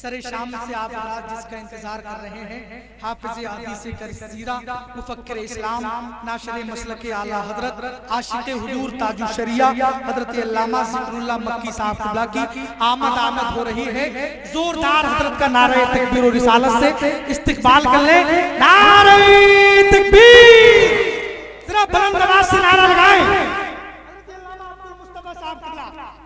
सरे शाम से आप रात जिसका इंतजार कर रहे हैं, हाफिज आदि से कर सीरा, मुफक्किर इस्लाम, नाशिर मसलक आला हजरत, आशिक हुजूर ताजु शरिया हजरत अल्लामा ज़िक्रुल्लाह मक्की साहब क़िबला की आमद हो रही है। जोरदार हजरत का नारे तकबीर और रिसालत से इस्तिकबाल कर ले। नारे तकबीर, जरा बुलंद आवाज से नारा लगाएं।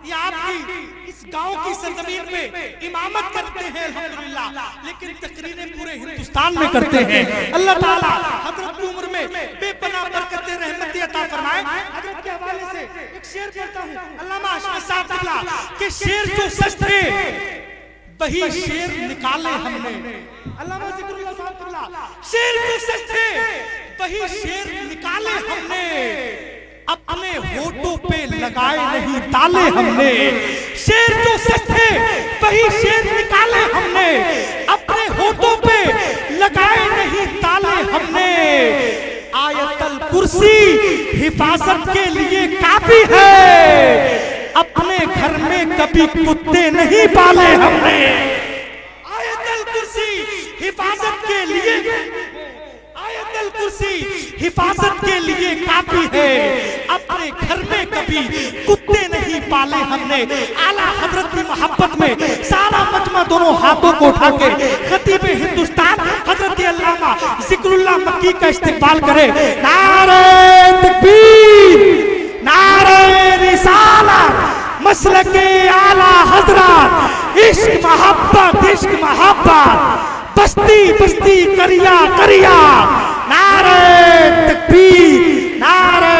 ये आपकी इस गांव की सरजमीन पे इमामत करते हैं अल्हम्दुलिल्लाह, लेकिन तकरीरें पूरे हिंदुस्तान में करते हैं। अल्लाह ताला हजरत की उम्र में बेपनाह बरकतें रहमतें अता फरमाए। हजरत के हवाले से एक शेर पढ़ता हूं, अल्लामा अशरफ साहब क़िबला के शेर जो सच थे वही शेर निकाले हमने। अल्लामा ज़िक्रुल्लाह साहब क़िबला शेर जो सच थे वही शेर निकाले हमने, अपने होठों पे लगाए नहीं ताले हमने। शेर जो सच थे वही शेर निकाले हमने, अपने होठों पे लगाए नहीं ताले हमने। आयतल कुर्सी हिफाजत के लिए काफी है, अपने घर में कभी कुत्ते नहीं पाले हमने। आयतल कुर्सी हिफाजत के लिए, आयतल कुर्सी हिफाजत के लिए काफी है, अपने घर में कभी कुत्ते नहीं पाले हमने। आला हजरत की मोहब्बत में सारा मजमा दोनों हाथों को उठा के खतीब हिंदुस्तान हजरत अल्लामा ज़िक्रुल्लाह मक्की का इस्तिकबाल करे। नारे तकबीर, नारे रिसालत, मसलके आला हजरत, इश्क मोहब्बत, बस्ती बस्ती करिया करिया। नारे तकबीर, नारे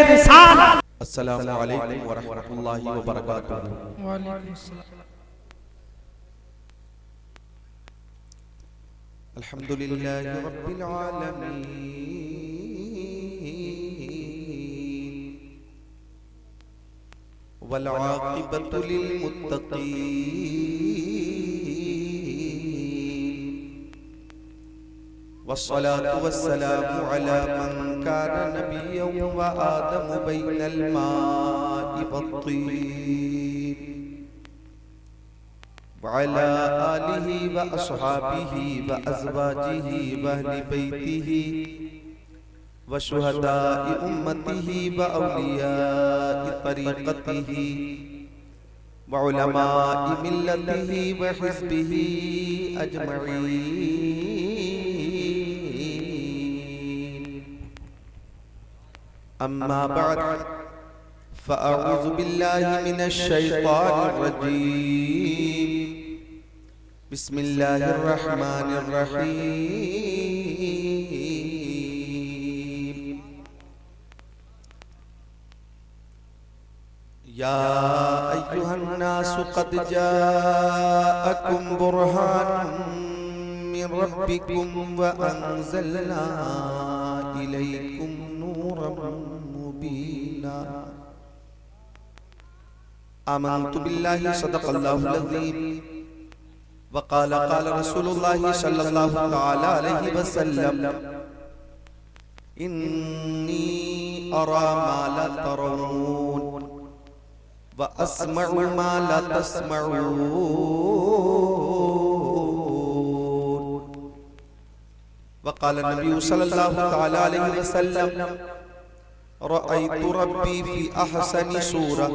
रिसालत। अस्सलामु अलैकुम व रहमतुल्लाहि व बरकातुहू। वालेकुम अस्सलाम। अल्हम्दुलिल्लाहि रब्बिल आलमीन वल आक़िबतु लिल मुत्तक़ीन वस्सलातु वस्सलामु अला मन कान नबिय्यन व आदम बैनल माइ वत्तीन व अला आलिहि व अस्हाबिहि व अज़वाजिहि व अहलि बैतिहि व शुहदाइ उम्मतिहि व औलियाइ तरीक़तिहि व उलमाइ मिल्लतिहि व हिज़्बिहि अजमईन। अम्मा बाद फ़अऊज़ु बिल्लाहि मिनश शैतानिर रजीम। बिस्मिल्लाहिर रहमानिर रहीम। या अय्युहन नासु क़द जाअकुम बुरहानुम मिन रब्बिकुम व अंज़लना इलैकुम नूरन मुबीना। आमनतु बिल्लाहि सदक़ल्लाहुल अज़ीम व क़ाल रसूलुल्लाहि सल्लल्लाहु तआला अलैहि वसल्लम इन्नी अरा मा ला तरौन व अस्मअु मा ला तस्मऊन। व क़ाल नबी सल्लल्लाहु तआला अलैहि वसल्लम रअयतु रब्बी फी अहसनि सूरा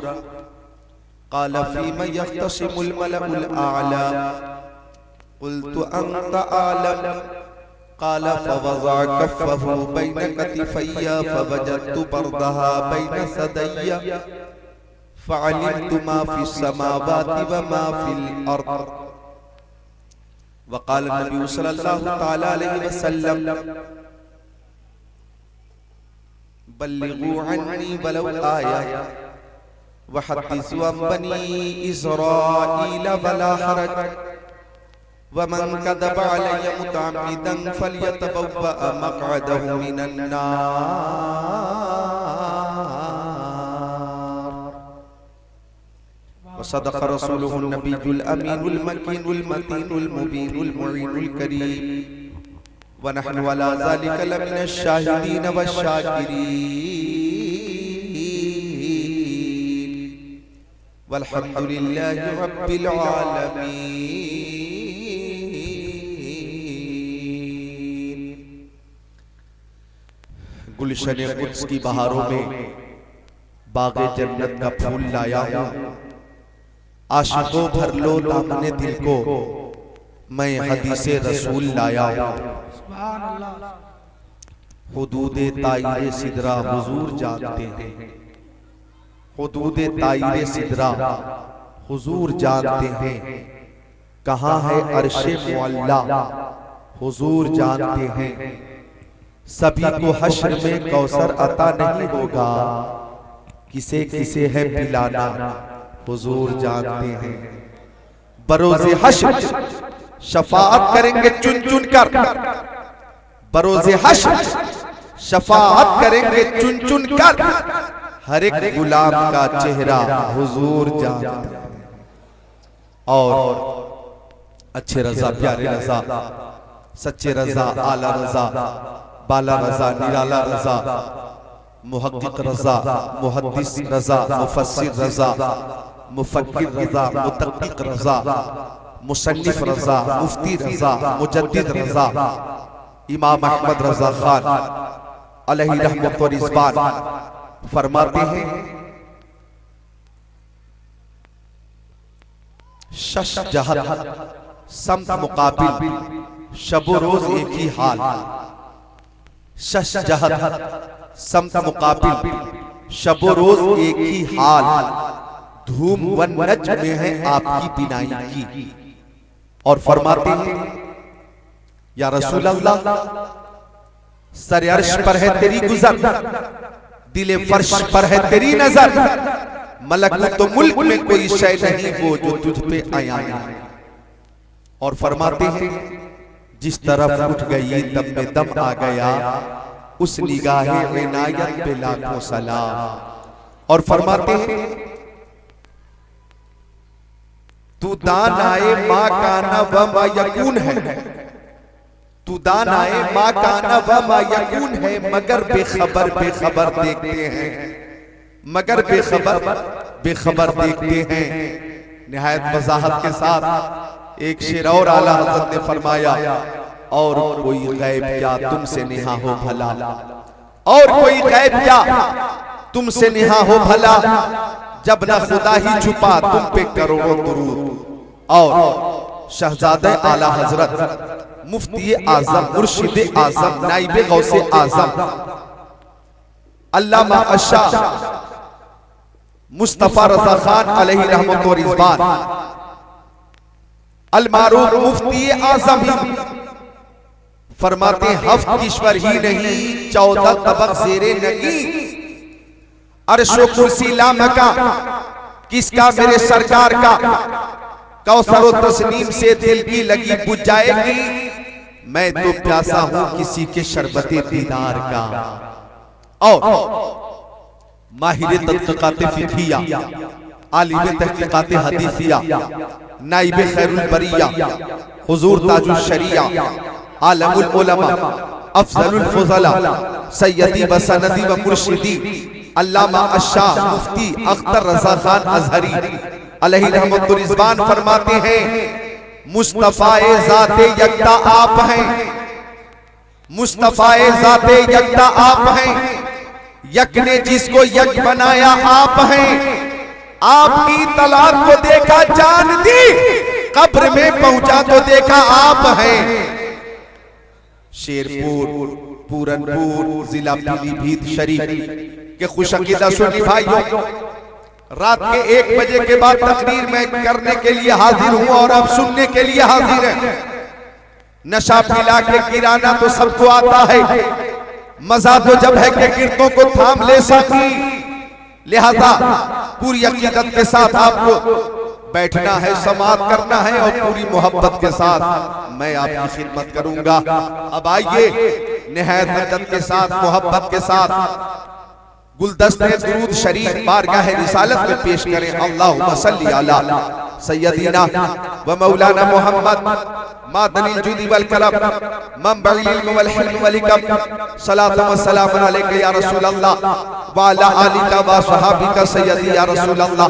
क़ाल फ़ीमा यख़्तसिमुल मलउल आला क़ुल्तु अंत आलम क़ाल फ़वज़अ कफ़्फ़हु बैन कतिफ़य्या फ़वजदतु बरदहा बैन सदय्या फ़अलिमतु मा फ़िस समावाति व मा फ़िल अर्द। व क़ाल नबी सल्लल्लाहु तआला अलैहि वसल्लम बल्लिगू अन्नी वलौ आया व हद्दिसू अन बनी इस्राईल वला हरज व मन कज़ब अलैया मुतअम्मिदन फल्यतबव्वअ मक़अदहु मिनन नार। व सदक़ रसूलुहुन नबियुल अमीनुल मकीनुल मतीनुल मुबीनुल मुईनुल करीम व नहनु अला ज़ालिका लमिनश शाहिदीन वश शाकिरीन। वल्हम्दुलिल्लाहि रब्बिल आलमीन। गुलशन कुद्स की बहारों में बागे जन्नत का फूल लाया हूँ, आशिकों भर लो दामने दिल को, मैं हदीसे रसूल लाया हूँ। हुदूदे ताईरे सिदरा हुजूर जानते हैं, हुदूदे ताईरे सिदरा हुजूर जानते हैं, कहाँ है अर्शे मुअल्ला हुजूर जानते हैं। सभी को हश्र में कौसर अता नहीं होगा, किसे किसे है पिलाना हुजूर जानते हैं। बरोज़े हश्र शफाअत करेंगे चुन चुन कर, बरोज़े हश्र शफाअत करेंगे चुन चुन कर, हर एक गुलाम का चेहरा हुजूर जानते हैं। और अच्छे रजा, प्यारे रजा, सच्चे रजा, आला रजा, बाला रजा, निराला रजा, मुहक्किक रजा, मुहद्दिस रजा, मुफस्सिर रजा, मुफक्किर रजा, मुतक्किक रजा, मुसन्निफ रजा, मुफ्ती रजा, मुजद्दिद रजा, इमाम अहमद रजा खान अलैहि रहमत व रिज़वान फरमाते हैं, शश जहत समत मुकाबिल, शबो रोज एक ही हाल। शश जहत समत मुकाबिल, शबो रोज एक ही हाल, धूम वन नज में है आपकी बिनाई की। और फरमाते हैं, या रसूल अल्लाह, सर अर्श पर है तेरी गुजर, दिले फर्श पर है तेरी नजर, मलकूत तो मुल्क में कोई शय नहीं वो जो तुझ पे आया है। और फरमाते हैं, जिस तरफ उठ गई दम में दम आ गया, उस निगाहे इनायत पे लाखों सलाम। और फरमाते हैं, तू दानाए मा काना व मा यकून है, तू दानाए मा काना व मा यकून है, मगर बेखबर बेखबर देखते हैं, मगर बेखबर बेखबर देखते हैं। निहायत वजाहत के साथ एक शेर और आला हज़रत ने फरमाया, और कोई गैब क्या तुमसे निहा हो भला, और कोई गैब क्या तुमसे निहा हो भला, जब ना खुदा ही छुपा तुम पे करोड़ों दुरूद। और शहजादे आला हजरत मुफ्ती आजम मुर्शिद आजम नाइबे गौसे आजम अल्लामा अशा मुस्तफा रजा खान अलैहि रहमत व रिज़वान अल मारूफ मुफ्ती आजम ही फरमाते, हफ्त ईश्वर ही नहीं 14 तबक ज़ेरे नगी, अर्शो कुर्सी लामका किसका मेरे सरकार का, कौसर व तस्नीम से दिल की लगी बुझ जाएगी, मैं तो प्यासा हूं किसी के शरबते दीदार का। और माहिर तहक़ीक़ात फ़िक़हिया, आलिम तहक़ीक़ात हदीसिया, नाइबे खैरुल बरिया, हुज़ूर ताजुल शरिया, आलमुल उलमा, अफ़ज़लुल फ़ुज़ला, सय्यदी व सनदी व मुर्शिदी, अल्लामा अशा मुफ्ती अख्तर रज़ा खान अज़हरी अलैहि रहमत व रिज़वान फरमाते हैं, मुस्तफ़ाए ज़ाते यकता आप हैं, मुस्तफ़ाए ज़ाते यकता आप हैं, यक ने जिसको यक बनाया आप हैं, आपकी तलाक को देखा जान दी, कब्र में पहुंचा तो देखा आप हैं। शेरपुर, पूरनपुर, जिला पीलीभीत शरीफ के खुशअक़ीदा सुन्नी भाइयों, रात के 1 बजे के बाद तकरीर में करने के लिए हाजिर हूं और अब सुनने के लिए हाजिर है। नशा पिला के गिराना तो सबको आता है, मजा तो जब है कि गिरतों को थाम ले सकी, लिहाजा पूरी अकीदत के साथ आपको बैठना है, समाअत करना है और पूरी मोहब्बत के साथ मैं आपकी खिदमत करूंगा। अब आइए निहायत अदब के साथ, मोहब्बत के साथ गुलदस्ते दुरूद शरीफ बारगाह रिसालत में पेश करें। अल्लाहुम्मा सल्ली अला सय्यदीना व मौलाना मुहम्मद मादनिल जुदी वल करम मंबइल इल्म वल हिल्म वल हिकम, सलातु व सलाम अलैका या रसूल अल्लाह व अला आलिका व सहाबिका सय्यदी या रसूल अल्लाह।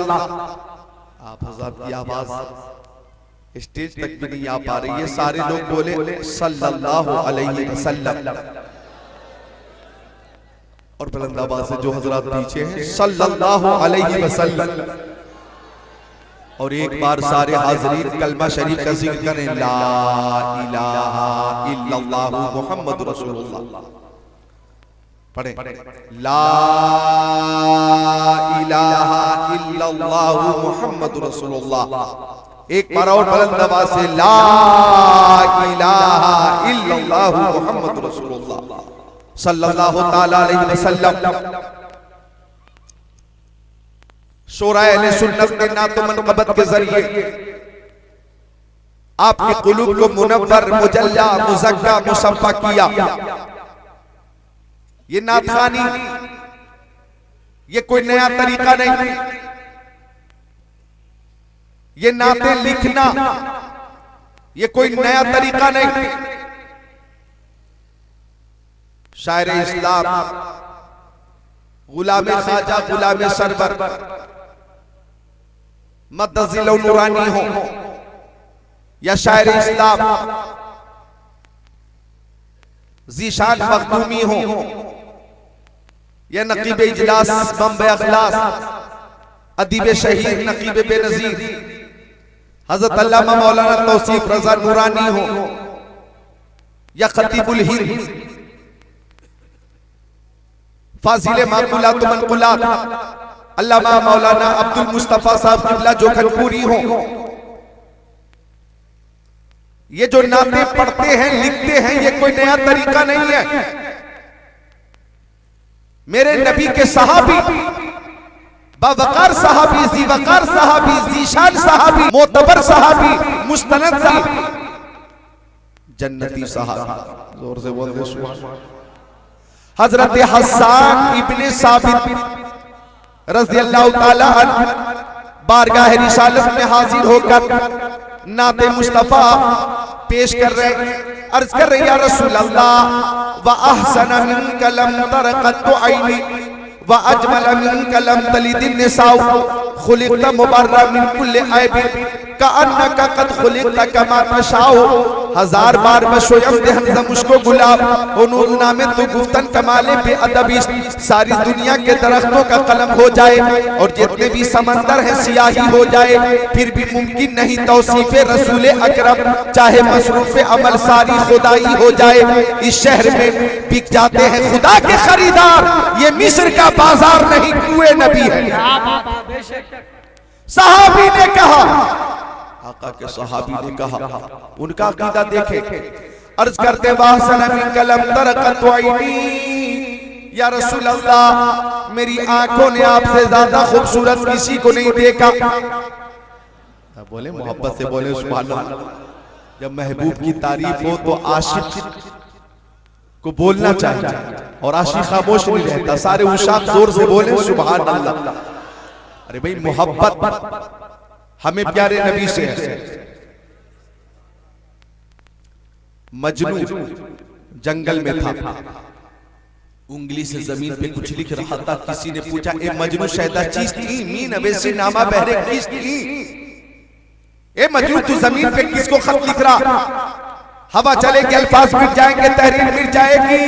आप हज़रात की आवाज स्टेज तक भी नहीं आ पा रही है। सारे लोग बोले सल्लल्लाहु अलैहि वसल्लम, और बुलंद आवाज से जो हजरात पीछे हैं सल्लल्लाहु अलैहि वसल्लम। और एक बार सारे हाज़रीन कलमा शरीफ का जिक्र करें, ला इलाहा इल्लल्लाहु मुहम्मदुर रसूलुल्लाह। पढ़ें, ला इलाहा इल्लल्लाहु मुहम्मदुर रसूलुल्लाह। एक बार और बुलंद आवाज से, ला इलाहा इल्लल्लाहु मुहम्मदुर रसूलुल्लाह सल्लल्लाहु ताला अलैहि वसल्लम। शोरा अहले सुन्नत ने नातो मनक़बत के जरिए आपके कुलूब को मुनव्वर, मुजल्ला, मुज़क्का, मुसफ़्फ़ा किया। ये नाथखानी, ये कोई नया तरीका नहीं, ये नाते लिखना ये कोई नया तरीका नहीं। शायर इस्लाम गुलाम ख्वाजा, गुलाम सरवर, मदजिल नूरानी हो, या शायर इस्लाम ज़ीशान मखदूमी हो, या नकीब इजलास बम्बे अखलास अदीब शहीद नकीब बेनज़ीर हज़रत अल्लामा मौलाना तौसीफ रज़ा नूरानी हो, या खतीबुल हिंद फाजिल माकुलात मनकुलात अल्लामा मौलाना अब्दुल मुस्तफा साहब किबला जोखनपुरी हो। ये जो नाते पढ़ते हैं, लिखते हैं, ये कोई नया तरीका नहीं है। मेरे नबी के सहाबी, बावकार सहाबी, ज़ीवकार सहाबी, ज़ीशान सहाबी, मोतबर सहाबी, मुस्तनद सहाबी, जन्नती सहाबी, जोर से बोल दे सुभान अल्लाह। हजरत हस्सान इब्ने साबित रज़ी अल्लाह ताला अन्हु बारगाह रिसालत में हाजिर होकर नाते मुस्तफा पेश कर रहे, अर्ज कर रहे, या रसूल अल्लाह व अहसन मिन कलम तरक़त ऐनी व अजमल मिन कलम तलिदिन निसाउ खुलिक़त मुबर्रा मिन कुल्लि ऐबिन कअन्नका कद खुलिक़त कमा तशाउ। हजार बार बशोयम देहन मुझको गुलाब नूर नामे तो गुफ्तन कमाले बे अदबी। सारी दुनिया के दरख्तों का कलम हो जाए और जितने भी समंदर है सियाही हो जाए, फिर भी मुमकिन नहीं तौसीफे रसूल अकरम, चाहे मसरूफ अमल सारी खुदाई हो जाए। इस शहर में बिक जाते हैं खुदा के खरीदार, ये मिस्र का बाजार नहीं कुए नबी है। सहाबी ने कहा, आका के सहाबी ने कहा, उनका अकीदा देखे, अर्ज करते कलम तरक़त ऐनी, या रसूल अल्लाह मेरी आंखों ने आपसे ज्यादा खूबसूरत किसी को नहीं देखा। बोले मोहब्बत से बोले सुभान अल्लाह। जब महबूब की तारीफ हो तो आशिक को बोलना चाहिए, और आशिक खामोश नहीं रहता, सारे उशाक जोर से बोले सुभान अल्लाह। अरे भाई मोहब्बत हमें प्यारे नबी से है। मजनू जंगल में था, उंगली से जमीन पे कुछ लिख रहा था। किसी ने पूछा, ए मजनू शैदा चीज की मीन अवैसे नामा बहरे किस की? ए मजनू तू जमीन पे किसको खत लिख रहा? हवा चलेगी अल्फाज मिट जाएंगे, तहरीर मिट जाएगी।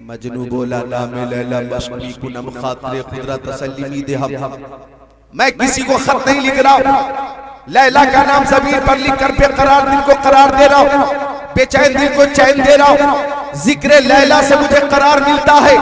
मजनू बोला, नामे लैला मशकी कुनम खातिर खुदरा तसल्ली दे हम, मैं किसी को खत नहीं लिख रहा हूं। लैला का नाम जमीन पर लिख कर बेकरार दिल को करार दे रहा हूं, बेचैन दिल को चैन दे रहा हूं। जिक्र लैला से मुझे करार मिलता है,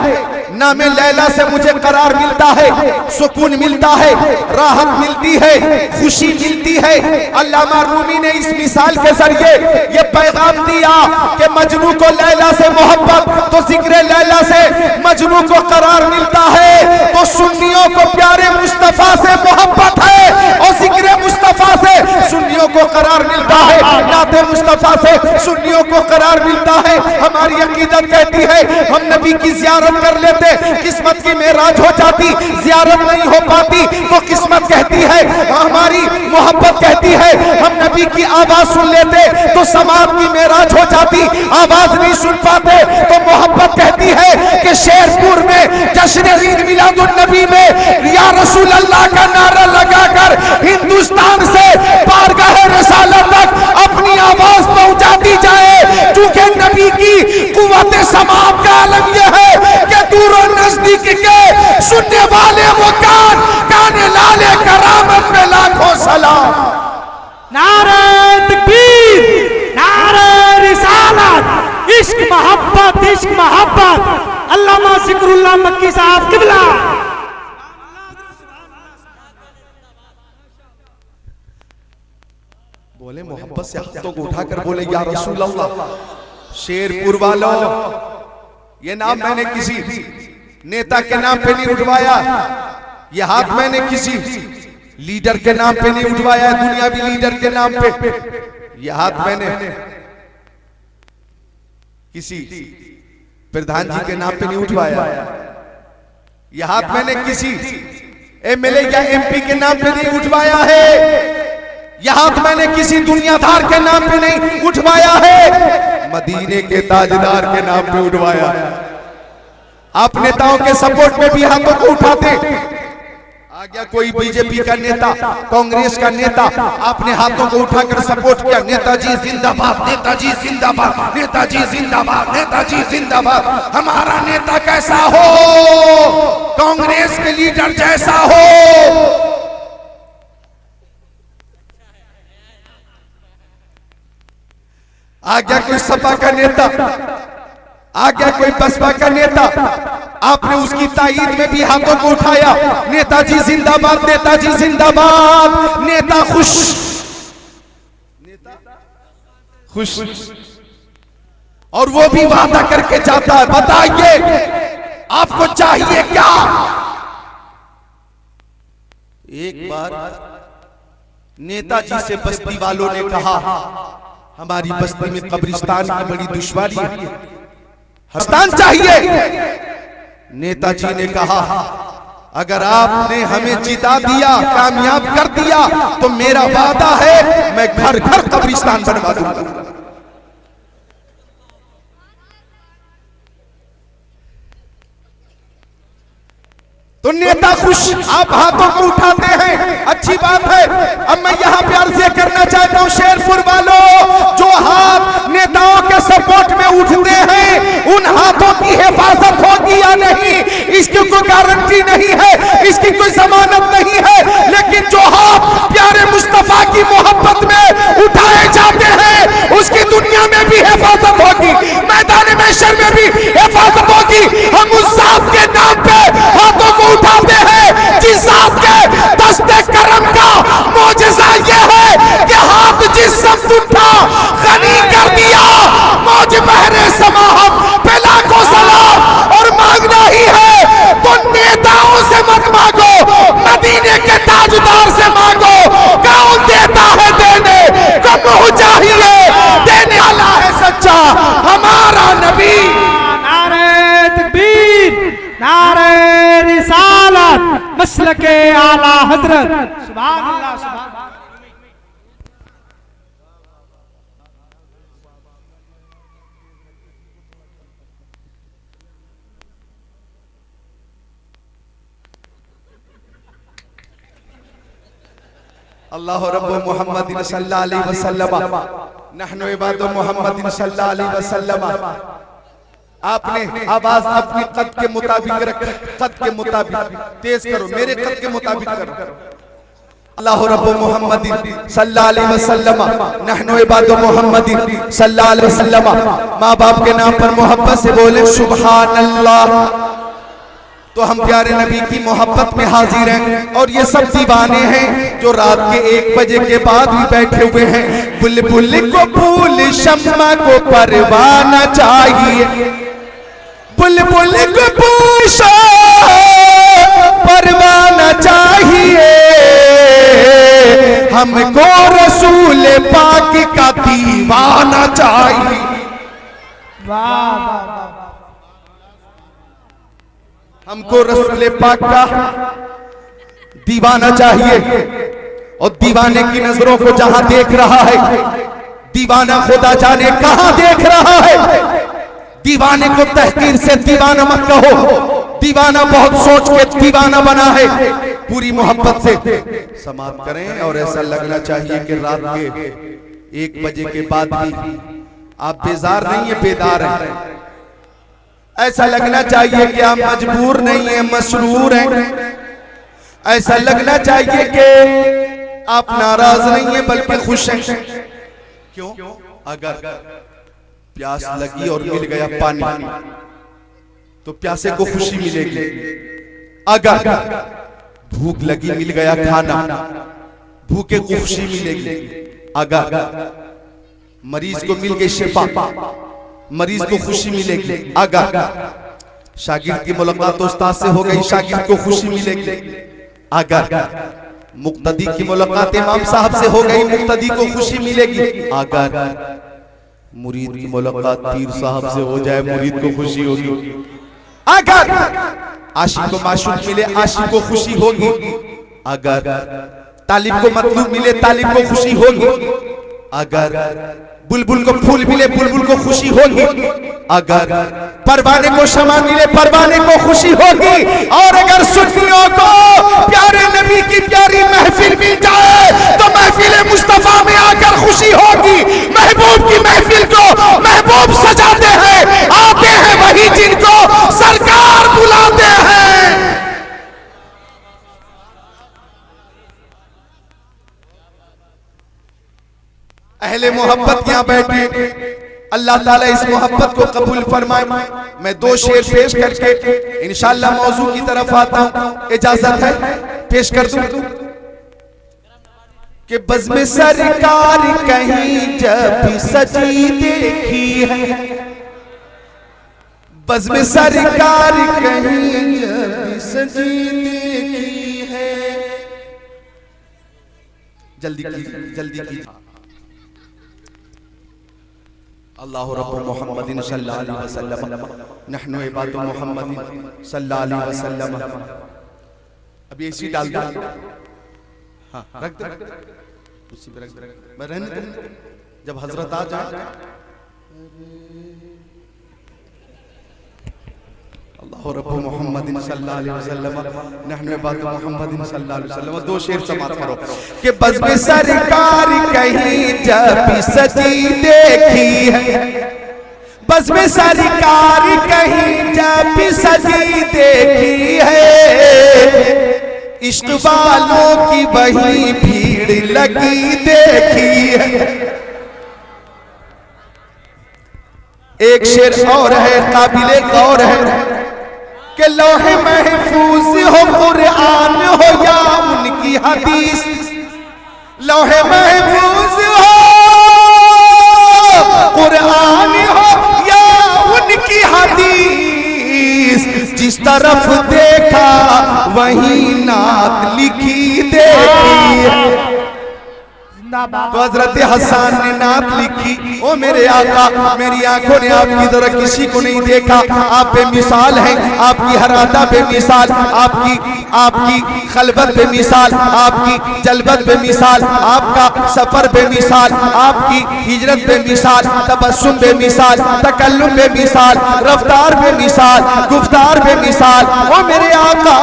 नामे लैला से मुझे करार मिलता है, सुकून मिलता है, राहत मिलती है, खुशी मिलती है। अल्लामा रूमी ने इस मिसाल के जरिए ये पैगाम दिया कि मजनू को लैला से मोहब्बत, तो जिक्र लैला से मजनू को करार मिलता है, तो सुन्नियों को प्यारे मुस्तफा से मोहब्बत है, और जिक्र मुस्तफा से सुन्नियों को करार मिलता है, नाते मुस्तफा से सुन्नियों को करार मिलता है। हमारी अकीदत कहती है हम नबी की जियारत कर लेते, किस्मत की मेराज हो जाती, जियारत नहीं हो पाती तो किस्मत कहती है, हमारी मोहब्बत कहती है हम नबी की आवाज सुन लेते तो समात की मेराज हो जाती, आवाज नहीं सुन पाते तो मोहब्बत कहती है कि शेरपुर में जश्न ईद मिलादुन नबी में या रसूल अल्लाह का नारा लगाकर हिंदुस्तान से बारगाह रिसालत तक अपनी आवाज पहुंचाती जाए। चूंकि नबी की कुव्वत समात का आलम यह है कि दूर और नजदीक के सुनने वाले वो कान लाले करामत में लाखों सलाम। नारे तकबीर, नारे रिसालत, इश्क मोहब्बत। अल्लामा जिक्रुल्लाह मक्की साहब किबला। बोले मोहब्बत से हाथों को उठाकर बोले या रसूल अल्लाह। शेरपुर वालों, ये नाम मैंने किसी नेता के नाम पे नहीं उठवाया, ये हाथ मैंने किसी लीडर के नाम पे नहीं उठवाया, दुनियावी लीडर के नाम पे। यह हाथ मैंने किसी प्रधान जी के नाम पे नहीं उठवाया, यह हाथ मैंने किसी एमएलए या एमपी के नाम पे नहीं उठवाया है, यह हाथ मैंने किसी दुनियादार के नाम पे नहीं उठवाया है, मदीने के ताजदार के नाम पे उठवाया। आप नेताओं के सपोर्ट में भी हाथों को उठाते, आ गया कोई बीजेपी का नेता, कांग्रेस का नेता, आपने हाथों को उठाकर सपोर्ट किया, नेताजी जिंदाबाद, नेताजी जिंदाबाद, नेताजी जिंदाबाद, नेताजी जिंदाबाद। हमारा नेता कैसा हो, कांग्रेस के लीडर जैसा हो। आ गया कोई सपा का नेता, आ गया कोई बसपा का नेता, आपने उसकी ताईद में भी हाथों को उठाया, नेताजी जिंदाबाद, नेताजी जिंदाबाद। नेता खुश, खुश, और वो भी वादा करके जाता है, बताइए आपको चाहिए क्या। एक बार नेताजी से बस्ती वालों ने कहा हमारी बस्ती में कब्रिस्तान की बड़ी दुश्वारी है, हस्तान चाहिए। नेताजी ने कहा अगर आपने हमें जिता दिया, कामयाब कर दिया तो मेरा वादा है मैं घर घर कब्रिस्तान बनवा दूंगा। तो नेता खुश, आप हाथों को उठाते हैं, अच्छी बात है। अब मैं यहां प्यार से करना चाहता हूं शेरपुर वालों, जो हाथ नेताओं के सपोर्ट में उठते हैं उन हाथों की हिफाजत होगी या नहीं इसकी कोई गारंटी नहीं है, इसकी कोई जमानत नहीं है, लेकिन जो हाथ प्यारे मुस्तफा की मोहब्बत में उठाए जाते हैं उसकी दुनिया में भी हिफाजत होगी, मैदान महशर में भी हिफाजत होगी। हम उस जात के नाम पे हाथों को उठाते हैं जिस जात के दस्ते करम का मौजज़ा ये है कि हाथ जिस शब्द उठा गनी कर दिया, मौज बहरे समाहत पे लाखों सलाम। और मांगना ही है तो नेताओं से मत मांगो, मदीने के ताजदार से मांगो। कौन देता है देने को मुँह चाहिए, देने वाला है सच्चा हमारा नबी। नारे तकबीर, नारे रिसालत, मसलके आला हजरत। सुभान अल्लाह, सुभान अल्लाह। अल्लाह रब्बु मुहम्मदिन सल्लल्लाहु अलैहि वसल्लम, नहनु इबादु मुहम्मदिन सल्लल्लाहु अलैहि वसल्लम। आपने आवाज अपनी कद के मुताबिक रख, कद के मुताबिक तेज करो, मेरे कद के मुताबिक करो। अल्लाह रब्बु मुहम्मदिन सल्लल्लाहु अलैहि वसल्लम, नहनु इबादु मुहम्मदिन सल्लल्लाहु अलैहि वसल्लम। माँ बाप के नाम पर मोहब्बत से बोले सुभान अल्लाह। तो हम प्यारे नबी की मोहब्बत में हाजिर हैं और ये सब दीवाने हैं जो रात के 1 बजे के बाद भी बैठे हुए हैं। बुलबुल को फूल शम्मा को परवाना चाहिए, बुलबुल को पूछो परवाना चाहिए, हमको रसूल पाक का दीवाना चाहिए। हमको रसूल पाक का दीवाना चाहिए। और दीवाने की नजरों को जहां देख रहा है, दीवाना खुदा जाने कहां देख रहा है। दीवाने को तहकीर से दीवाना मत कहो, दीवाना बहुत सोच के दीवाना बना है। पूरी मोहब्बत से समाप्त करें। और ऐसा लगना चाहिए कि रात के 1 बजे के बाद भी आप बेजार नहीं है, बेदार हैं। ऐसा लगना चाहिए कि आप मजबूर नहीं है, मसरूर हैं। ऐसा लगना चाहिए कि आप नाराज नहीं है बल्कि खुश हैं। क्यों? अगर प्यास लगी और मिल गया पानी तो प्यासे को खुशी मिलेगी। अगर भूख लगी मिल गया खाना, भूखे को खुशी मिलेगी। अगर मरीज को मिल गई शिफा, मरीज को खुशी मिलेगी। अगर शागिर्द की मुलाकात उस्ताद से हो गई, शागिर्द को खुशी मिलेगी। अगर मुक्तदी की मुलाकात इमाम साहब से हो गई, मुक्तदी को खुशी मिलेगी। अगर मुरीद की मुलाकात पीर साहब से हो जाए, मुरीद को खुशी होगी। अगर आशिक को माशूक मिले, आशिक को खुशी होगी। अगर तालिब को मतलूब मिले, तालिब को खुशी होगी। अगर बुलबुल को फूल मिले, बुलबुल को खुशी होगी। अगर परवाने को शमा मिले, परवाने को खुशी होगी। और अगर सुन्नियों को प्यारे नबी की प्यारी महफिल मिल जाए तो महफिल मुस्तफा में आकर खुशी होगी। महबूब की महफिल को महबूब सजाते हैं, आते हैं वही जिनको सरकार बुलाते हैं। अहले मोहब्बत यहां बैठे, अल्लाह ताला इस मोहब्बत को कबूल फरमाए। मैं 2 शेर पेश करके इंशाअल्लाह मौजू की तरफ आता हूं। इजाजत है? पेश कर दूं कि बज़्म सरकार कहीं जब सजी देखी है, बज़्म सरकार कहीं जब सजी देखी है। जल्दी कीजिए, जल्दी कीजिए। अल्लाह रब्बु मुहम्मदिन सल्लल्लाहु अलैहि वसल्लम नहनु इबादु मुहम्मदिन सल्लल्लाहु अलैहि वसल्लम। अभी ऐसी डाल दो। हाँ, रख दे, उसी पे रख दे। मैं रहने दो, जब हजरत आ जाए। अल्लाह रब्बु मुहम्मदिन सल्लल्लाहु अलैहि वसल्लम नहनु इबादु मुहम्मदिन सल्लल्लाहु अलैहि वसल्लम। 2 शेर समाप्त करो कि बज़्म सरकार कहीं जब सजी देखी है, बज़्म सरकार कहीं जब सजी देखी है। इश्क वालों की वही भीड़ लगी देखी है। एक शेर और है काबिले गौर है कि लौहे महफूज हो कुरान हो या उनकी हदीस, लौहे महफूज हो कुरान हो या उनकी हदीस। जिस तरफ देखा वही नात लिखी देखी है। तो हजरत हसन ने नात लिखी, ओ मेरे आका मेरी आंखों ने आपकी तरह किसी को नहीं देखा। आप बेमिसाल हैं, आपकी हर अदा बेमिसाल, आपकी खलबत बेमिसाल, आपकी जलबत बेमिसाल, आपका सफर बेमिसाल, आपकी हिजरत बेमिसाल, तबस्सुम बेमिसाल, तकल्लुम बेमिसाल, रफ्तार बेमिसाल, गुफ्तार बेमिसाल। ओ मेरे आका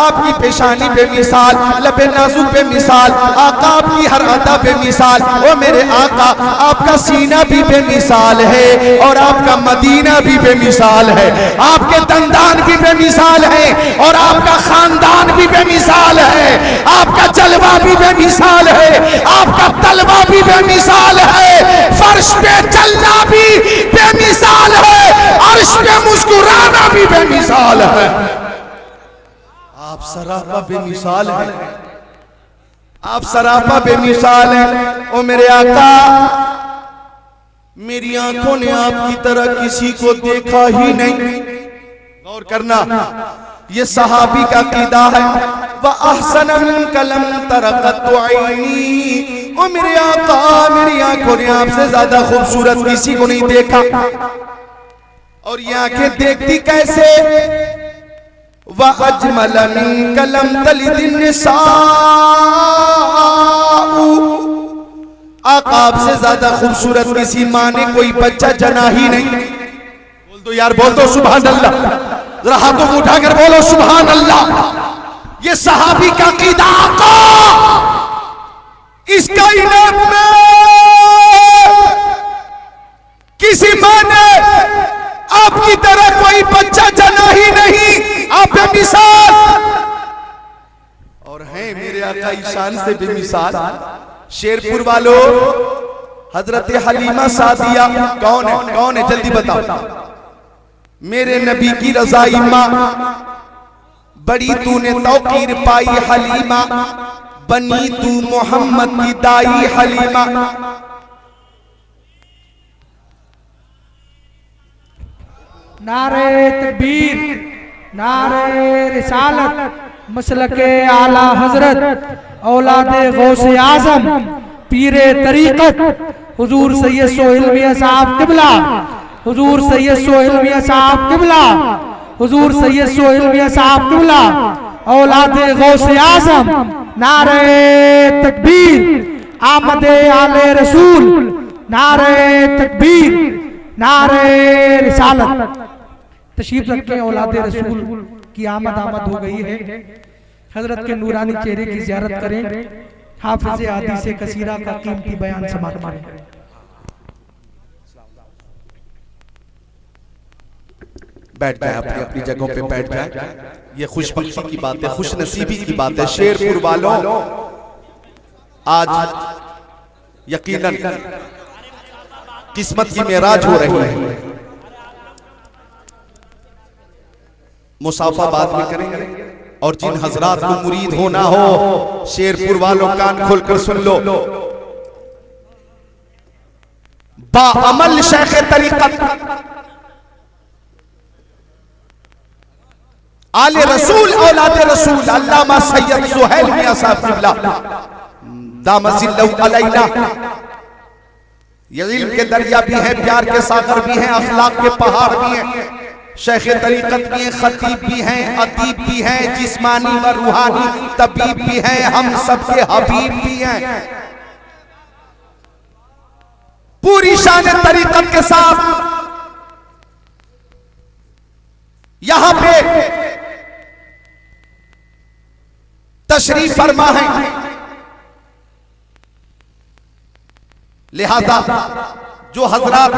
आपकी पेशानी बेमिसाल, लबे नाजुक बेमिसाल, आका आपकी हर अदा बेमिसाल। ओ मेरे आका आपका सीना भी बेमिसाल है और आपका मदीना भी बेमिसाल है। आपके दंदान भी बेमिसाल है और आपका खानदान भी बेमिसाल है। आपका जलवा भी बेमिसाल है, आपका तलवा भी बेमिसाल है। फर्श पे चलना भी बेमिसाल है, अर्श पे मुस्कुराना भी बेमिसाल है। आप सरापा बेमिसाल है, आप सरापा बेमिसाल है। ओ मेरे आका मेरी आंखों ने आपकी तरह किसी को देखा ही नहीं। गौर करना, ये सहाबी का कीदा है। व अहसन कलम तरक़त ऐनी। ओ मेरे आका, मेरी आंखों ने आपसे ज्यादा खूबसूरत किसी को नहीं देखा। और ये आंखें देखती कैसे? व अजमल मिन कलम तलिदिन निसा। आका, आपसे ज्यादा खूबसूरत किसी माँ ने कोई बच्चा जना ही नहीं। बोल दो यार, बोल दो सुभान अल्लाह। जरा हाथों को उठाकर बोलो सुभान अल्लाह। ये सहाबी का कीदा, आका इस कायनात में किसी माँ ने आपकी तरह कोई बच्चा जना ही नहीं। आप बेमिसाल और हैं मेरे आका ईशान से बेमिसाल। शेरपुर वालों, हजरत हलीमा सादिया कौन है? कौन है? जल्दी बताओ। मेरे नबी की रजाई माँ, बड़ी तूने तौकीर पाई हलीमा, बनी तू मोहम्मद की दाई हलीमा। नारे तकबीर, नारे रिसालत, मसलके आला हजरत, औलादे गौसे आजम, पीरे तरीकत, हुजूर सैयद सोहेल मियां साहब किबला, हुजूर सैयद सोहेल मियां साहब किबला, हुजूर सैयद सोहेल मियां साहब किबला, औलादे गौसे आजम। नारे तकबीर, आमदे आले रसूल, नारे तकबीर, नारे रिसालत। तशरीफ रखें, औलादे रसूल की आमद हो गई है। हजरत के नूरानी चेहरे की ज़ियारत करें। हाफिज़ हदीस कसीरा का कीमती बयान समाअत करें। बैठ जाए, अपनी अपनी जगहों पे बैठ जाए। ये खुशबख्ती की बात है, खुश नसीबी की बात है। शेरपुर वालों, आज यकीनन किस्मत की मेराज हो रही है। मुसाफा बाद में करेंगे। और जिन हजरात को मुरीद होना हो, शेरपुर वालों कान खोलकर सुन लो। बाअमल शेख तरीकत आले रसूल, औलादे रसूल, अल्लामा सैयद सुहेल मियां साहब किबला दामसिल्लहु अलैना। ये इल्म के दरिया भी हैं, प्यार के सागर भी हैं, अखलाक के पहाड़ भी हैं, शेख तरीकत भी हैं, खतीब भी हैं, अदीब भी हैं, जिस्मानी व रूहानी तबीब भी हैं, हम सबके हबीब भी हैं। पूरी शान तरीकत के साथ यहां पे तशरीफ फरमा है। लिहाजा जो हजरात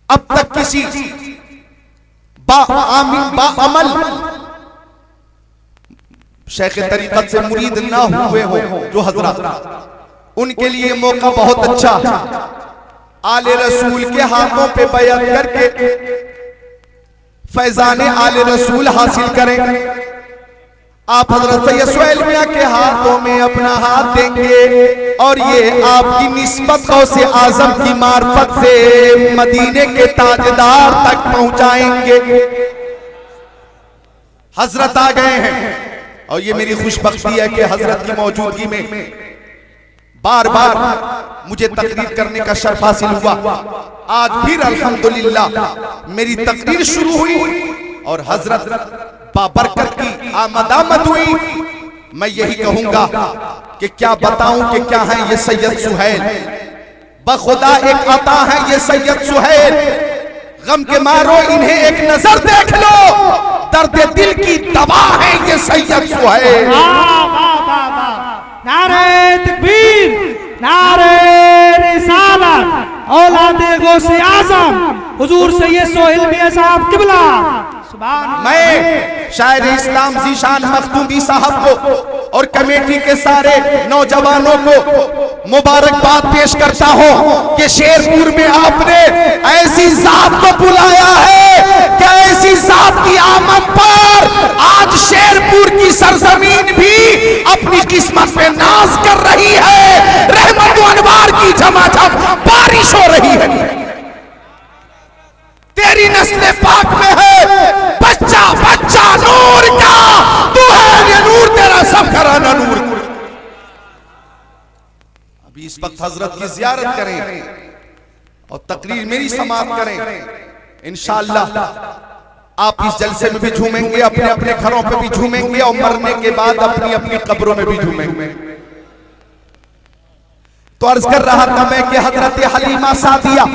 अब तक किसी बाअमल शेख तरीकत से मुरीद ना हुए हो जो हजरात, उनके लिए मौका बहुत अच्छा। आले रसूल के हाथों पे बयान करके फैजाने आले रसूल हासिल करें। आप हजरत सैयद सुहेल मियां के हाथों में अपना हाथ देंगे और ये आपकी निस्बत गौसे आजम की मार्फत से मदीने के ताजदार तक पहुंचाएंगे। हजरत आ गए हैं और ये मेरी खुशबख्ती है कि हजरत की मौजूदगी में बार बार मुझे तकरीर करने का शर्फ हासिल हुआ। आज फिर अल्हम्दुलिल्लाह मेरी तकरीर शुरू हुई और हजरत बाबरकत की आमद हुई। मैं यही कहूंगा कि क्या बताऊं कि क्या है ये सैयद सुहेल। बखुदा एक अता है ये सैयद सुहेल। गम के मारो इन्हें एक नजर देख लो, दर्द दिल की दवा है ये सैयद सुहेल। नारे तकबीर, नारे रिसालत, औलादे गौसे आजम, हुजूर सैयद सोहेल मियां साहब किबला। मैं शायर इस्लाम ज़ीशान मखदूमी साहब को और कमेटी के सारे नौजवानों को मुबारकबाद पेश करता हूं कि शेरपुर में आपने ऐसी जात को बुलाया है कि ऐसी जात की आमद पर आज शेरपुर की सरजमीन भी अपनी किस्मत पे नाज कर रही है। रहमत व अनवार की झमाझम बारिश हो रही है। तेरी नस्ल पाक में है बच्चा बच्चा नूर का, तू है इस वक्त हजरत की जियारत करें और तकरीर मेरी समाप्त करें। इंशाअल्लाह आप इस जलसे में भी झूमेंगे, अपने अपने घरों पे भी झूमेंगे और मरने के बाद अपनी अपनी कब्रों में भी झूमेंगे। तो अर्ज कर रहा था मैं कि हजरत हलीमा सादिया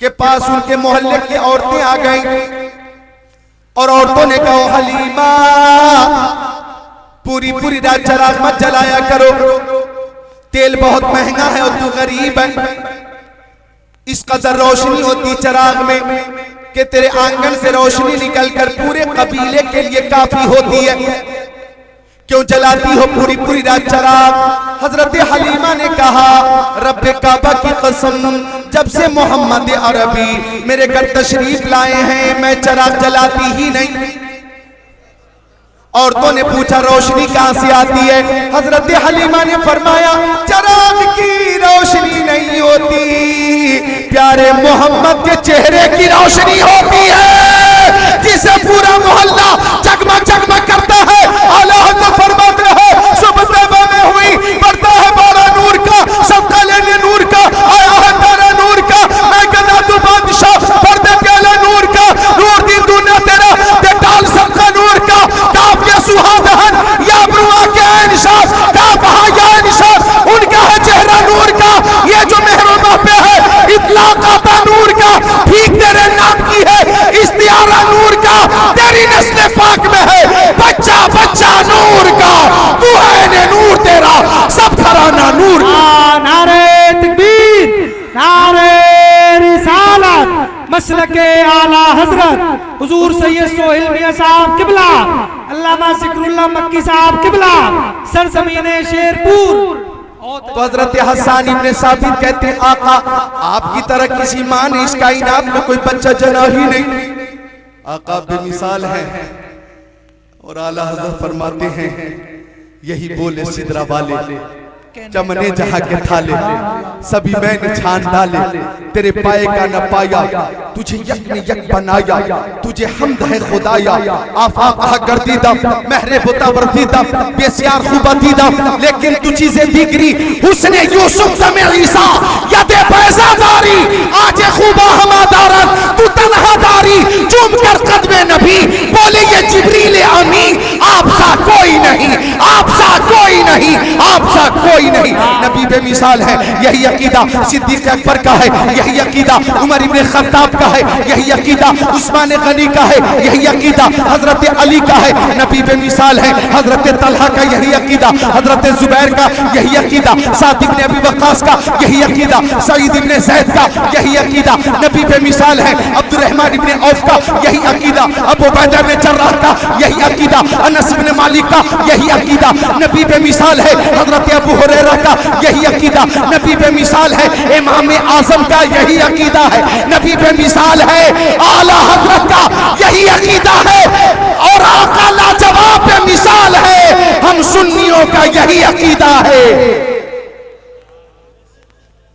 के पास उनके मोहल्ले की औरतें आ गईं और औरतों ने कहा, हलीमा पूरी पूरी रात चराग मत जलाया करो, तेल बहुत महंगा है और तू गरीब है। इस कदर रोशनी होती चराग में कि तेरे आंगन से रोशनी निकलकर पूरे कबीले के लिए काफी होती है, क्यों जलाती हो पूरी पूरी रात चराग? हजरत हलीमा ने कहा, रब्बे काबा की कसम, जब से मोहम्मद अरबी मेरे घर तशरीफ लाए हैं मैं चराग जलाती ही नहीं। औरतों ने पूछा, रोशनी कहां से आती है? हजरत हलीमा ने फरमाया, चराग की रोशनी नहीं होती, प्यारे मोहम्मद के चेहरे की रोशनी होती है, जिसे पूरा मोहल्ला जगमग जगमग करता है। आला हज़रत फरमाते हैं, सुबह तैबा में हुई बढ़ता है बारा नूर का, सबका लेने नूर का, आया है तारा नूर का, मैं कहता तू बादशाह पर्दे प्याला नूर का, नूर दी दुनिया तेरा ते डाल सबका नूर का, काफ या सुहादहन या ब्रुआ के इंशास, काफ हा या इंशास, उनका है चेहरा नूर का, ये जो मेहरमा पे है इतलाक आता नूर का, ठीक तेरे नाम की है इस्तियारा नूर का, तेरी नस्ल पाक में है बच्चा बच्चा नूर का, तू है ने नूर तेरा सब घराना नूर का। नारे तकबीर, नारे रिसालत, मसलके आला हजरत हुजूर सैयद सोहेल मियां साहब किबला, अल्लामा जिक्रुल्लाह मक्की साहब किबला, सरजमीने शेरपुर। तो हजरत हसन इब्ने साबित कहते हैं, आका आपकी तरह किसी मां ने इस कायनात में कोई बच्चा जना ही नहीं, आका बेमिसाल है। और आला हज़रत फरमाते हैं, यही बोले सिदरा वाले, चमने जहां के थाले सभी मैंने छान डाले, तेरे पाए का न पाया, तुझे यक ने यक बनाया, तुझे हमद है खुदाया, आफाक गर्दीदा महरे बुता वर्दीदा बेसियार खुबतीदा, लेकिन तू चीजें दिगरी हुस्ने यूसुफ तमे ईसा यदे पैसादारी आज खुबा हमादारन, तू तन्हादारी चूम कर कदमे नबी बोले ये जिब्रील अमीन, आप सा कोई नहीं, आप सा कोई नहीं, आप सा कोई नहीं, नबी बेमिसाल है। यही अकीदा सिद्दीक अकबर का है, यही अकीदा उमर इब्ने खत्ताब का है, यही अकीदा उस्मान गनी का है, यही अकीदा हजरत अली का है, नबी बेमिसाल है। हजरत तलहा का यही अकीदा, हजरत जुबैर का यही अकीदा, साद इब्ने अबी वक्कास का यही अकीदा, सईद इब्ने ज़ैद का यही अकीदा, नबी बेमिसाल है। अब्दुर्रहमान इब्ने औफ का यही अकीदा, अबू उबैदा इब्ने जर्राह का यही अकीदा, अनस इब्ने मालिक का यही अकीदा, नबी बेमिसाल है। हजरत अबू हुरैरा का यही अकीदा, नबी बेमिसाल है। इमाम आज़म का यही अकीदा है, नबी बेमिसाल है। आला हज़रत का यही अकीदा है और आका लाजवाब बेमिसाल है। हम सुन्नियों का यही अकीदा है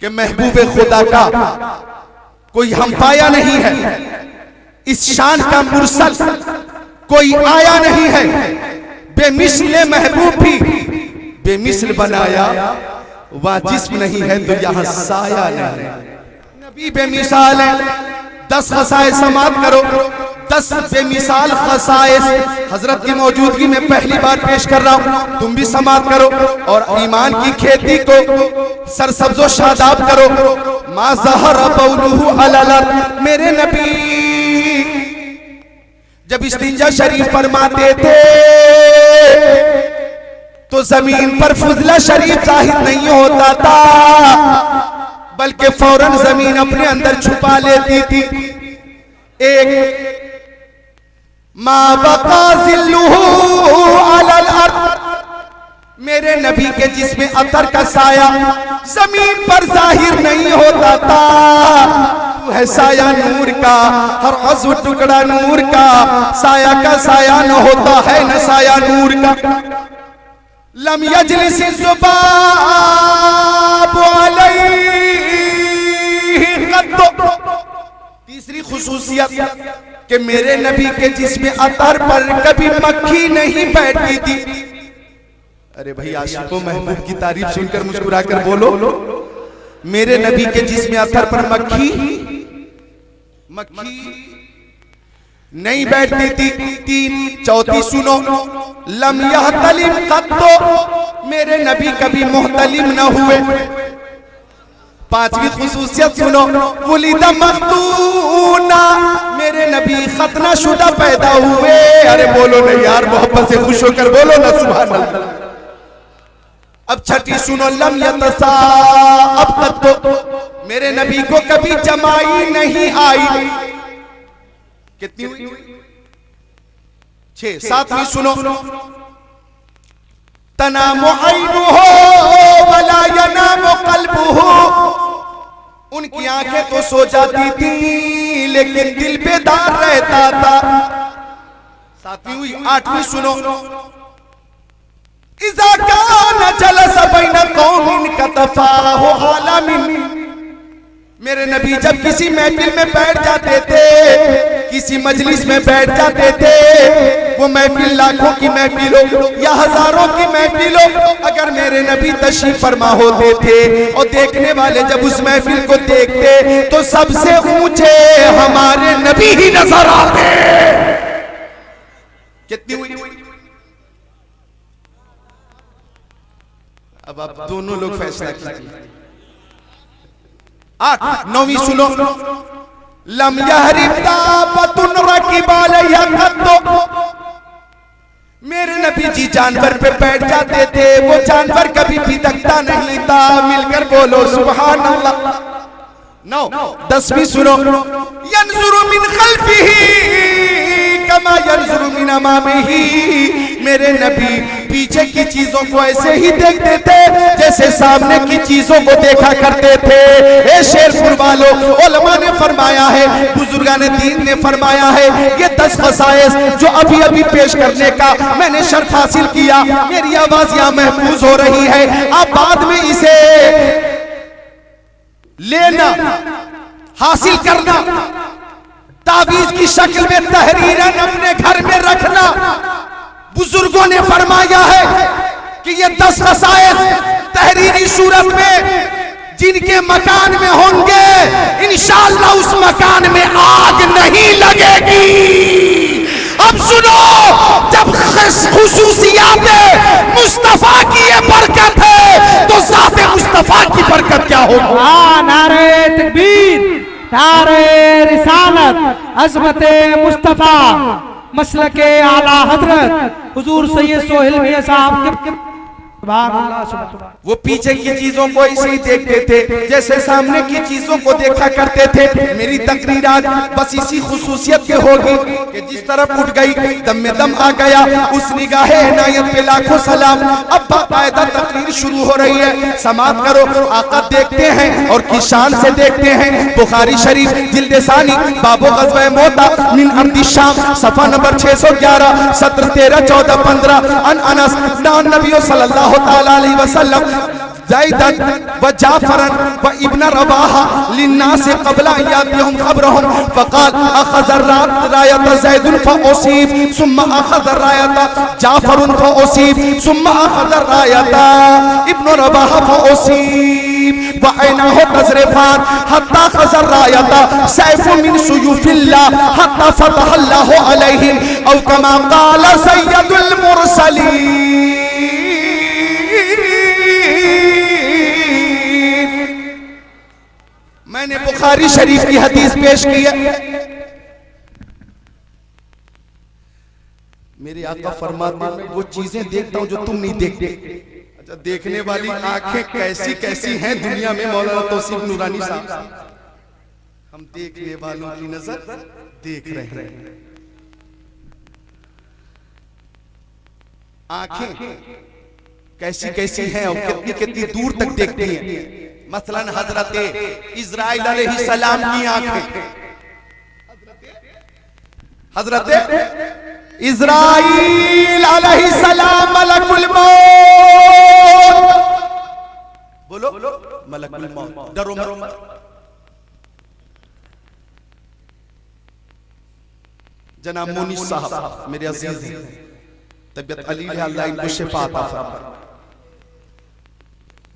कि महबूबे खुदा का कोई हम पाया नहीं है, इस शान का मुरसल कोई आया नहीं है, बेमिसल महबूब भी बेमिसल बनाया, वह जिस्म नहीं है तो यहाँ साया नहीं। नबी बेमिसाल है। 10 खसाइस समाप्त करो, 10 बेमिसाल खसाइस हजरत की मौजूदगी में पहली बार पेश कर रहा हूँ, तुम भी समाप्त करो और ईमान की खेती को सरसब्जो शादाब करो। मा ज़हरा बौलुहु अलल, मेरे नबी जब इस्तिंजा शरीफ फरमाते थे तो जमीन पर फुजला शरीफ जाहिर नहीं होता था, बल्कि फौरन जमीन अपने अंदर छुपा लेती थी। एक मा बका ज़िल्लुहु अलल अर्द, मेरे नबी के जिसमें अतर का साया जमीन पर जाहिर नहीं होता था। तू है साया नूर का, हर अज़्व टुकड़ा नूर का, साया का साया न होता है न साया नूर का। लम यजलिस ज़ुबाब अलैहि क़त्त, तीसरी खुसूसियत कि मेरे नबी के जिस्म अतर पर कभी मक्खी नहीं बैठती थी। अरे भाई आशिकों महबूब की तारीफ सुनकर मुस्कुराकर बोलो। मेरे नबी के जिस्म अतर पर मक्खी नहीं बैठती थी। तीन चौथी सुनो, लम यहतलिम कत्तो, मेरे नबी कभी मुहतलिम न हुए। पांचवी खुसूसियत सुनो, वुलिदा मख्तूना, मेरे नबी खतना शुदा पैदा हुए। अरे बोलो ना यार, मोहब्बत से खुश होकर बोलो ना सुभान अल्लाह। अब छठी सुनो, लम यतसा, अब कत्तो, मेरे नबी को कभी जमाई नहीं आई। कितनी हुई? 6। सातवीं सुनो, तनामु ऐनुहु वला यनामु क़ल्बुहु, उनकी आंखें तो सो जाती थी लेकिन दिल बेदार रहता था। 7वीं हुई। 8वीं सुनो, इज़ा कान जलस बैन कौमिन कतफाहु आलमिन, मेरे नबी जब किसी महफिल में बैठ जाते थे, किसी मजलिस में बैठ जाते थे, वो महफिल लाखों की महफिल हो या हजारों की महफिल हो, अगर मेरे नबी तशरीफ फरमा होते थे और देखने वाले जब उस महफिल को देखते तो सबसे ऊंचे हमारे नबी ही नजर आते। कितनी हुई? अब आप दोनों लोग फैसला कीजिए। 8। 9वीं सुनो, लम यहरिब दाबतुन रकिबाल यखत्तो, मेरे नबी जी जानवर पे बैठ जाते थे, वो जानवर कभी भी दखता नहीं था। मिलकर बोलो सुभान अल्लाह। 9। 10वीं सुनो, यंजुरु मिन खल्फिही कमा यंजुरु मिन अमामिही, मेरे नबी पीछे की चीजों को ऐसे ही देखते थे जैसे सामने की चीजों को देखा करते थे। ए शेरपुर वालों, उलमा ने फरमाया है, बुजुर्गान दीन ने फरमाया है, ये 10 खसाइस जो अभी अभी पेश करने का मैंने शर्फ हासिल किया, मेरी आवाज यहाँ महफूज हो रही है, आप बाद में इसे लेना, हासिल करना, ताबीज की शक्ल में तहरीरन अपने घर में रखना। बुजुर्गों ने फरमाया है कि ये 10 खसाइस तहरीरी सूरत में जिनके मकान में होंगे, इंशाअल्लाह उस मकान में आग नहीं लगेगी। अब सुनो, जब खुसूसियात मुस्तफा की ये बरकत है तो ज़ाते मुस्तफा की बरकत क्या होगी? नारे तकबीर, नारे रिसालत, अज़मते मुस्तफा, मसलके आला हजरत हुजूर सैयद सोहेल मियां साहब के वो पीछे की चीजों को ऐसे ही देखते थे जैसे सामने की चीजों को देखा करते थे। मेरी तकरीरात बस इसी खुसूसियत के होगी कि जिस तरफ उठ गई दम में दम आ गया, उस निगाहे इनायत पे लाखों सलाम। अब बाकायदा तकरीर शुरू हो रही है, समाप्त करो। आका देखते हैं और किस शान से देखते हैं। बुखारी शरीफ जिल्द सानी बाबो ग़ज़वा मोता मिन अर्दि शाम सफा नंबर 611 सत्र 13 14 15 अनस नबी सल्लल्लाहु अलैहि वसल्लम ज़ैदन व जाफरन व इब्न रवाहा लिन्नास क़ब्ला यातिहुम ख़बरहुम फ़क़ाल अख़ज़ रायत ज़ैदुन फ़असीब सुम्मा अख़ज़ रायत जाफरुन फ़असीब सुम्मा अख़ज़ रायत इब्न रवाहा फ़असीब व ऐनाहु तज़रिफ़ान हत्ता अख़ज़ रायत सैफ़ुन मिन सुयूफ़िल्लाह हत्ता फ़तहल्लाहु अलैहिम औ कमा क़ाल सय्यदुल मुरसलीन। मैंने बुखारी शरीफ की हदीस पेश की है। मेरे आका फरमाते हैं वो चीजें देखता हूं जो तुम नहीं देखते। अच्छा, देखने वाली आंखें कैसी कैसी हैं दुनिया में, मौलाना तौसीफ नूरानी साहब, हम देखने वालों की नजर देख रहे हैं। आंखें कैसी कैसी हैं और कितनी कितनी दूर तक देखती हैं। मसलन हजरत इज़राइल अलैहिस्सलाम की आंखें, हजरत इज़राइल अलैहिस्सलाम मलकुल मौत, बोलो मलकुल मौत, डरो मत। जनाब मुनीस साहब मेरे अजीज हैं, तबियत अलील है, अल्लाह इनको शिफा अता फरमाए।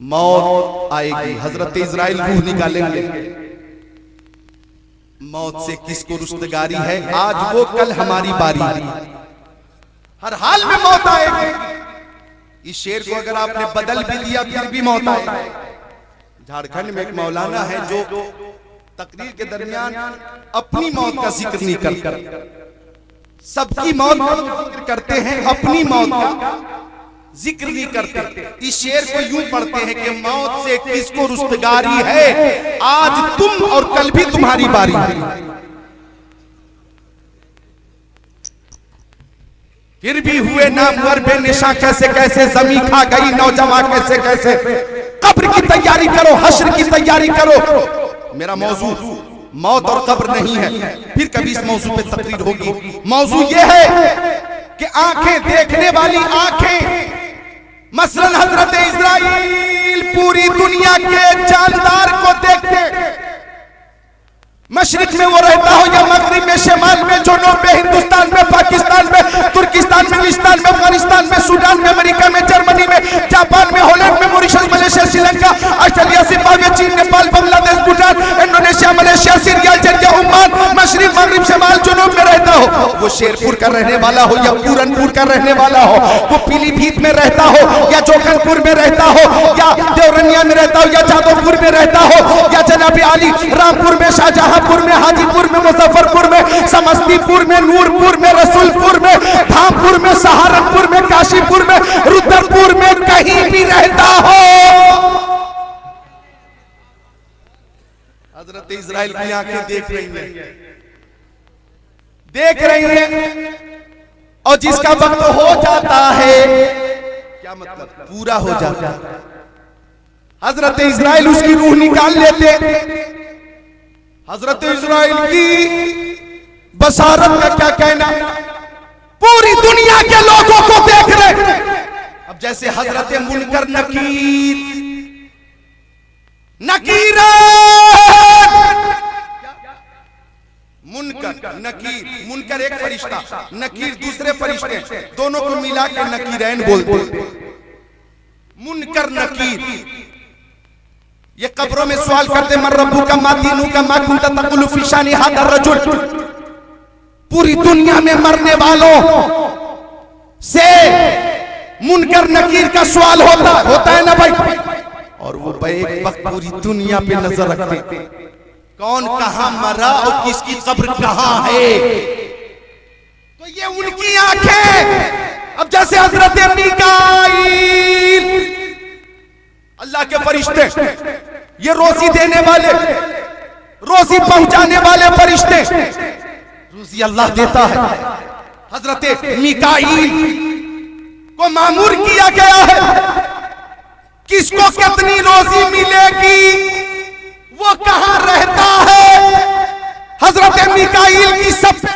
मौत आएगी, हजरत इजराइल रूह निकालेंगे। मौत से किसको रुस्तगारी है? आज वो कल हमारी बारी। हर हाल में मौत आएगी। इस शेर को अगर आपने बदल भी दिया फिर भी मौत आएगी। झारखंड में एक मौलाना है जो तकरीर के दरमियान अपनी मौत का जिक्र नहीं करते, सबकी मौत का जिक्र करते हैं, अपनी मौत का जिक्र नहीं करते। इस शेर को यूं पढ़ते हैं कि मौत से किसको रुस्तगारी है, आज तुम और कल भी तुम्हारी बारी है। फिर भी हुए नामवर बेनिशा कैसे कैसे, जमी खा गई नौजवान कैसे कैसे। कब्र की तैयारी करो, हश्र की तैयारी करो। मेरा मौजू मौत और कब्र नहीं है, फिर कभी इस मौजू पे तकरीर होगी। मौजू ये है कि आंखें देखने वाली आंखें, मसलन हजरत इजराइल पूरी दुनिया के जानदार को देखते, मशरिक में वो रहता हो या मगरिब में, शिमाल में, जुनूब में, हिंदुस्तान में, पाकिस्तान में, तुर्किस्तान में, इंग्लिस्तान में, अफगानिस्तान में, सूडान में, अमेरिका में, जर्मनी में, जापान में, हॉलैंड में, Mauritius, Malaysia, Sri Lanka, Australia, Zimbabwe, चीन, Nepal, Bangladesh, Bhutan, Indonesia, Malaysia, Syria, Algeria, Oman, मशरिक, मगरिब, शिमाल, जुनूब में रहता हो। वो शेरपुर का रहने वाला हो या पूरनपुर का रहने वाला हो, वो पीलीभीत में रहता हो या जोखनपुर में रहता हो या देवरनिया में रहता हो या जादवपुर में रहता हो या जनाब आली रामपुर में, शाहजहांपुर में, हाजीपुर में, मुजफ्फरपुर में, समस्तीपुर में, नूरपुर में, रसूलपुर में, धामपुर में, सहारनपुर में, काशीपुर में, रुद्रपुर में, कहीं भी रहता हो, हजरत इजराइल की आंखें देख रही हैं, देख रही हैं। और जिसका वक्त हो जाता है, क्या मतलब पूरा हो जाता है, हजरत इजराइल उसकी रूह निकाल लेते। हजरत इजराइल की बसारत का क्या कहना, पूरी दुनिया के लोगों को देख रहे। अब जैसे हजरत मुनकर नकीर, नकीर मुनकर नकीर, मुनकर एक फरिश्ता, नकीर दूसरे फरिश्ते, दोनों को मिला के नकीरैन बोलते। मुनकर नकीर ये कब्रों में सवाल करते, मन रब्बू का, मा दीनू का, मा कुंता तकुलु फी शानी हादा रजुल। पूरी दुनिया में मरने वालों से मुनकर नकीर का सवाल होता है ना भाई। और वो एक वक्त पूरी दुनिया पे नजर रखते, कौन कहां मरा और किसकी कब्र कहां है। तो ये उनकी आंखें। अब जैसे हजरत मीकाईल, अल्लाह के फरिश्ते, ये रोजी देने वाले, रोजी पहुंचाने वाले फरिश्ते, रोजी अल्लाह देता है। हजरत मीकाईल को मामूर किया गया है, किसको कितनी रोजी मिलेगी, वो कहां रहता है। हजरत मीकाईल की सब